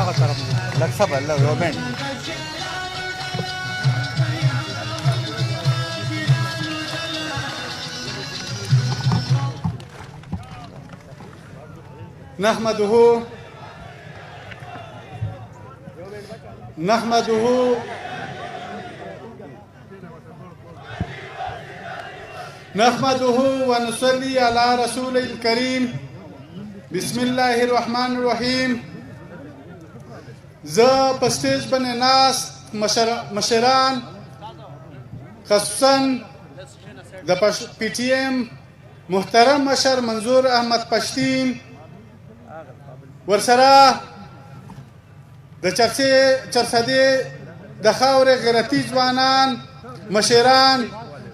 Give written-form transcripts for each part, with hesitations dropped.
لږ صبر لږ یو منټ نحمده ونصلي على رسول الكريم بسم الله الرحمن الرحیم. زه په سټیج باندې ناست مشران خصوصا د پی ټی ایم محترم مشر منظور احمد پشتین ورسره د چرسدې د خاورې غیرتي ځوانان مشران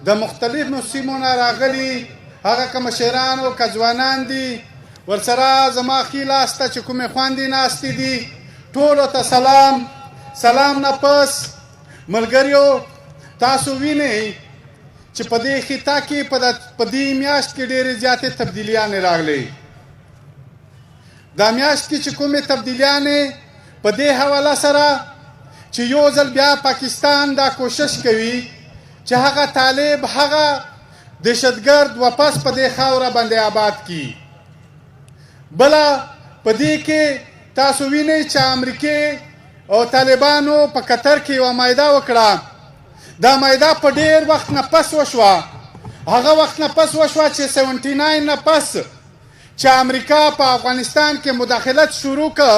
د مختلفو سیمو نه راغلي هغه که مشران او که ځوانان دي ورسره زما ښي لاس ته چې کومې خویندې ناستې دي ټولو ته سلام نه پس ملګریو تاسو وینئ چې په دې خطه کې په دې میاشت کې ډېرې زیاتې تبدیلیانې راغلې. دا میاشت کې چې کومې تبدیلیانې په دې حواله سره چې یو ځل بیا پاکستان دا کوشش کوي چې هغه طالب هغه دهشتګرد واپس په دې خاوره باندې آباد کړي. بله په دې کې تاسو وینئ چې امریکې او طالبانو په قطر کې یوه معاهده وکړه. دا معاهده په ډېر وخت نه پس وشوه. هغه وخت نه پس وشوه چې 79 نه پس چې امریکا په افغانستان کې مداخلت شروع کړ.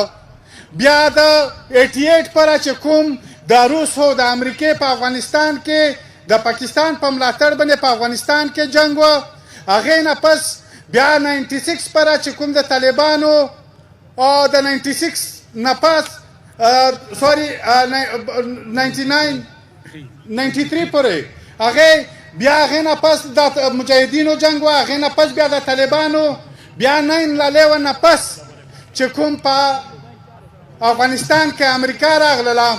بیا د 88 پره چې کوم د روس او د امریکې په افغانستان کې د پاکستان په ملاتړ باندې په افغانستان کې جنگ و. هغې نه پس بیا 96 پره چې کوم د طالبانو او د 96 نه پس 93 پورې هغې بیا هغې نه پس د مجاهدینو جنگ و. هغې نه پس بیا د طالبانو بیا 9/11 نه پس چې کوم په افغانستان کې امریکا راغله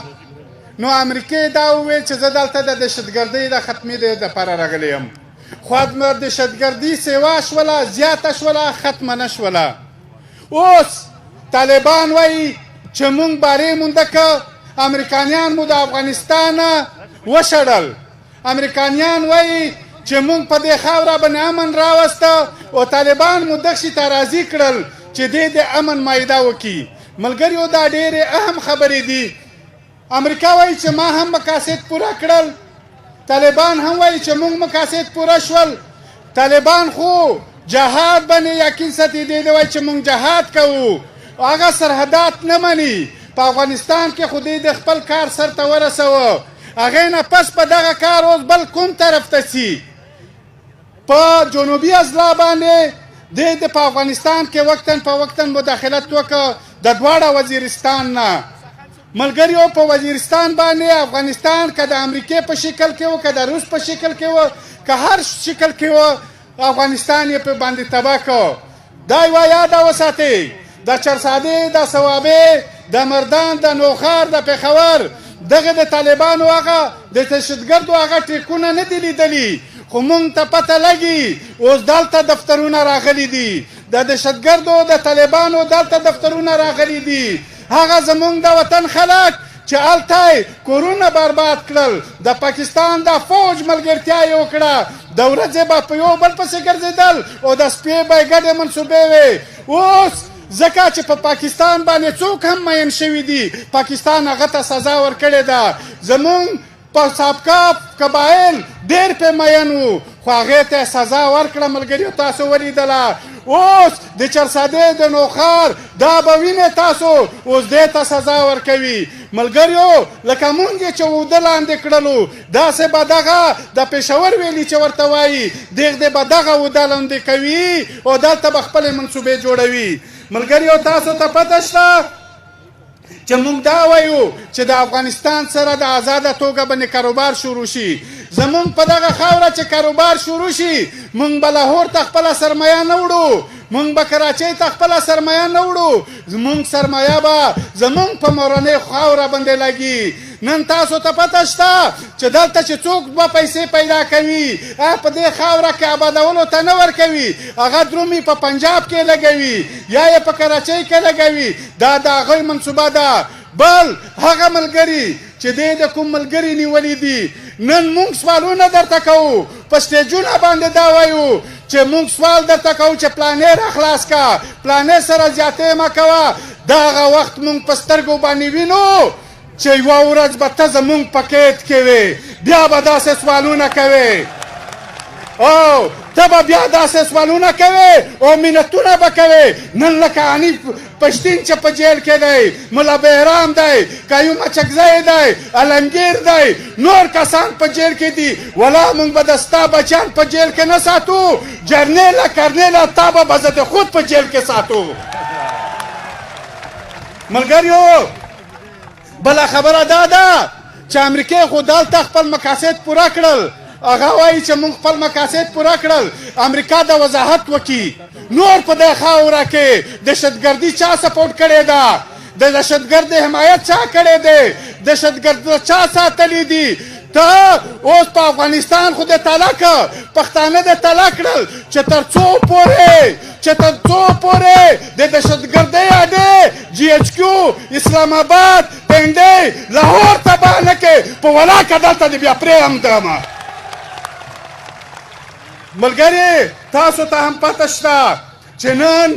نو امریکې دا وویل چې زه دلته د دهشتګردۍ د ختمېدو دپاره راغلی یم. خو دهشتګردي سیوا شوله زیاته شوله ختمه نه شوله. اوس طالبان وایي چې موږ بارې مونده که امریکانیان مو د افغانستان وشړل. امریکانیان وایي چې موږ په دې خاوره باندې امن راوسته او طالبان مو دغشي ته راضي کړل چې دې د امن معاهده وکړي. ملګریو دا ډېرې اهم خبرې دي. امریکا وایي چې ما هم مقاصد پوره کړل. طالبان هم وایي چې موږ مقاصد پوره شول. طالبان خو جهاد باندې یقین ساتي دی وایي چې موږ جهاد کوو. هغه سرحدات نه مني. په افغانستان کې خو د خپل کار سرته ورسوه. هغې نه پس په دغه کار اوس بل کوم طرف ته ځي. په جنوبي اضلاع باندې د په افغانستان کې وقتاً په وقتاً مداخلت وکړه د دواړه وزیرستان نه. ملګریو په وزیرستان باندې افغانستان که د امریکې په شکل کې و که د روس په شکل کې و که هر شکل کې و افغانستان یې په باندې تباه کړ. دا یوه یاده وساتئ. د چرسادې د صوابې د مردان د نوخار د پېښور دغه د طالبانو هغه د دهشتګردو هغه ټیکونه نه دي لیدلي خو موږ ته پته لګي اوس دلته دفترونه راغلي دي. د دهشتګردو د طالبانو دلته دفترونه راغلي دي. هغه زمونږ د وطن خلک چې هلته کورونه برباد کړل د پاکستان د فوج ملګرتیا یې وکړه. د ورځې به په یو بل پسې ګرځېدل او د شپې به یې ګډې منصوبې وې. اوس ځکه چې په پاکستان باندې څوک هم مین شوي دي پاکستان هغه ته سزا ورکړې ده. زمونږ په سابقه قبایل ډېر پې مین وو خو هغې ته سزا ورکړه. ملګریو تاسو ولیدله. اوس د چرسادې د نوخار دا به وینئ تاسو اوس دې ته سزا ورکوي. ملګریو لکه مونږ یې چې اوده لاندې کړلو داسې به دغه د پېښور ویلي چې ورته وایي دغه به دغه اوده لاندې کوي او دلته به خپلې منصوبې جوړوي. ملګریو تاسو ته پته شته چې موږ دا وایو چې د افغانستان سره د آزاده توګه باندې کاروبار شروع شي. زمونږ په دغه خاوره چې کاروبار شروع شي موږ به لاهور ته خپله سرمایه نه وړو. موږ به کراچۍ ته خپله سرمایه نه وړو. زمونږ سرمایه به زمونږ په مورنۍ خاوره باندې لګي. نن تاسو ته پته شته چې دلته چې څوک دوه پیسې پیدا کوي په دې خاوره کې آبادولو ته نه ورکوي هغه درومي په پنجاب کې لګوي یا یې په کراچۍ کې لګوي دا د هغوی منصوبه ده بل هغه ملګري چې دی د کوم ملګري نیولي دي نن موږ سوالونه درته کوو په سټیجونه باندې دا وایو چې موږ سوال درته کوو چې پلانې را خلاص کا پلانې سره زیاتې مه کوه دغه وخت موږ په سترګو باندې وینو چې یوه ورځ به ته زموږ په قید کې وې بیا به داسې سوالونه کوې او ته به بیا داسې سوالونه کوې او منتونه به کوې نن لکه حنیف پشتین چې په جیل کې دی ملا بهرام دی قیوم اچکزی دی علمگیر دی نور کسان په جیل کې دي ولا موږ به د ستا بچیان په جیل کې نه ساتو جرنیله کرنیله تا به بذات خود په جیل کې ساتو ملګریو بله خبره دا ده چې امریکې خو دلته خپل مقاصد پوره کړل هغه وایي چې موږ خپل مقاصد پوره کړل امریکا د وضاحت وکړي نور په دې خاوره کې دهشتګردي چا سپورټ کړې ده د دهشتګرد حمایت چا کړی دی دهشتګرد چا ساتلی دي ته اوس په افغانستان خو دې تالا که پښتانه دې تالا کړل چې تر څو پورې د دهشتګردۍ اډې جي ایچ کیو اسلام آباد پنډۍ لاهور تباه نه کړې په ولاکه دلته دې بیا پرېږدم ملګري تاسو ته هم پته شته چې نن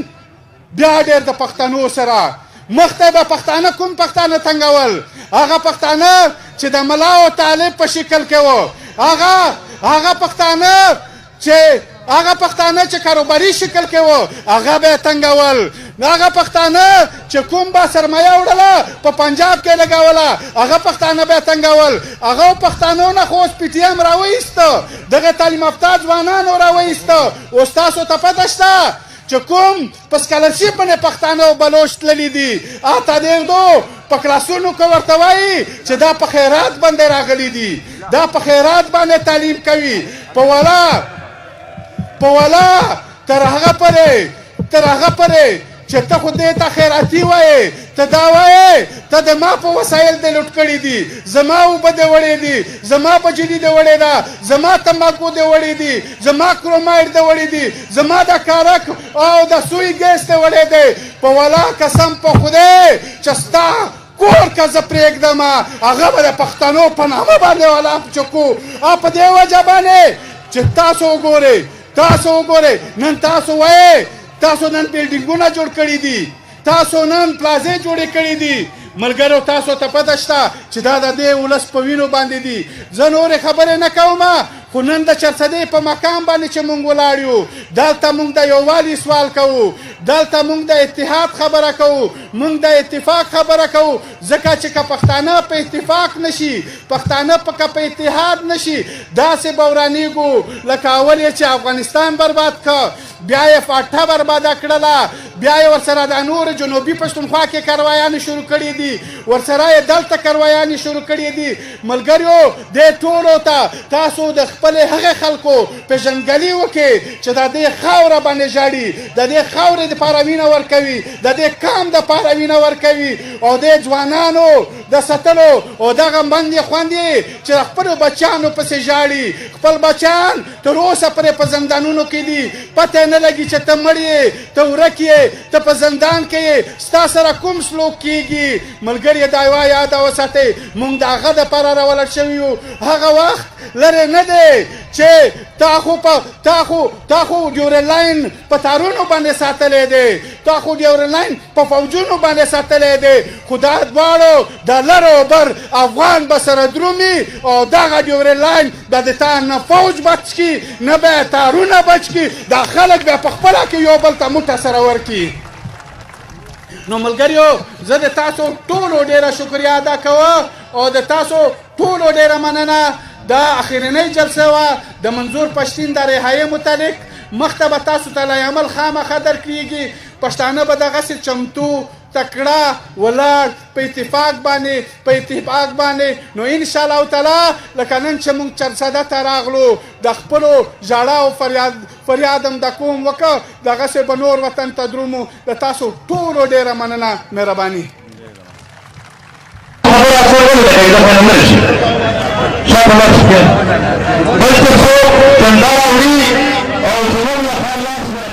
بیا ډېر د پښتنو سره مخته به پښتانه کوم پښتانه تنګول هغه پښتانه چې د ملا او طالب په شکل کې وو هغه پښتانه چې کاروباري شکل کې وو هغه به تنګول هغه پښتانه چې کوم با سرمایه وړله په پنجاب کې لګوله هغه پښتانه به تنګول هغه پښتانو نه خو اوس پی ټي ایم راوایسته دغه تعلیم یافته ځوانانو راوایسته اوس تاسو ته پته شته چې کوم په سکالرشپ باندې پښتانه او بلوچ تللي دي اته دېردو په کلاسونو کې ورته وایي چې دا په خیرات باندې راغلي دي دا په خیرات باندې تعلیم کوي په ولا تر هغه پرې چې ته خو دې ته خیراتي وایې ته دا وایې ته د ما په وسایل دې لوټ کړي دي زما اوبه دې وړې دي زما بجلي دې وړې ده زما تمباکو دې وړې دي زما کرومایډ دې وړې دي زما د کارک او د سوی ګیس دې وړې دی په ولا قسم په خدای چې ستا کور که زه پرېږدم هغه به د پښتنو په نامه باندې ولا چکو په دې وجه باندې چې تاسو وګورئ نن تاسو وایئ تاسو نن بلډینګونه جوړ کړي دي تاسو نن پلازې جوړې کړي دي ملګرو تاسو ته پته شته چې دا د دې ولس په وینو باندې دي زه نورې خبرې نه کوم خو نن د چرسدې په مقام باندې چې موږ ولاړ یو دلته موږ د یووالي سوال کوو دلته موږ د اتحاد خبره کوو موږ د اتفاق خبره کوو ځکه چې که پښتانه په اتفاق نشي پښتانه په اتحاد نشي داسې به ورانیږو لکه اول یې چې افغانستان برباد که بیا یې فاټه برباده کړله بیا یې ورسره د نور جنوبي پښتونخوا کې کاروایانې شروع کړي دي ورسره یې دلته کاروایانې شروع کړي دي ملګریو دې ټولو ته تاسو د خپلې هغې خلکو پېژندګلي وکړئ چې د دې خاوره باندې ژاړي د دې خاورې دپاره وینه ورکوي د دې قام دپاره وینه ورکوي او دې ځوانانو د ساتلو او دغه بندې خوندې چې د خپلو بچیانو پسې ژاړي خپل بچیان تر اوسه پرې په زندانونو کې دي پته نه لګي چې ته مړ یې ته ورک یې ته په زندان کې یې ستا سره کوم سلوک کیږي ملګري دا یوه یاده وساتئ موږ د هغه دپاره راولټ شوي یو هغه وخت لرې نه دی چې تا خو ډیورلاین په تارونو باندې ساتلی دی تا خو ډیورلاین په فوجونو باندې ساتلی دی خو دا دواړو د لر او بر افغان به سره درومي او دغه ډیورلاین به د تا نه فوج بچ کي نه به تارونه بچ کي دا خلک به په خپله کې یو بل ته موټه سره ورکي نو ملګریو زه د تاسو ټولو ډېره شکریه ادا کوم او د تاسو ټولو ډېره مننه دا اخرنۍ جلسه وه د منظور پښتین د رهایۍ متعلق مخته به تاسو ته لایعمل خامخا درکړېږي پښتانه به دغسې چمتو تکړه ولاړ په اتفاق باندې نو انشاءالله تعالی لکه نن چې موږ چرسده ته راغلو د خپلو ژړا او فریاد هم د کوم وکړه دغسې به نور وطن ته درومو د تاسو ټولو ډېره مننه مهرباني شاباش بل تر څو چنډا راوړي او زموږ لخوا لاس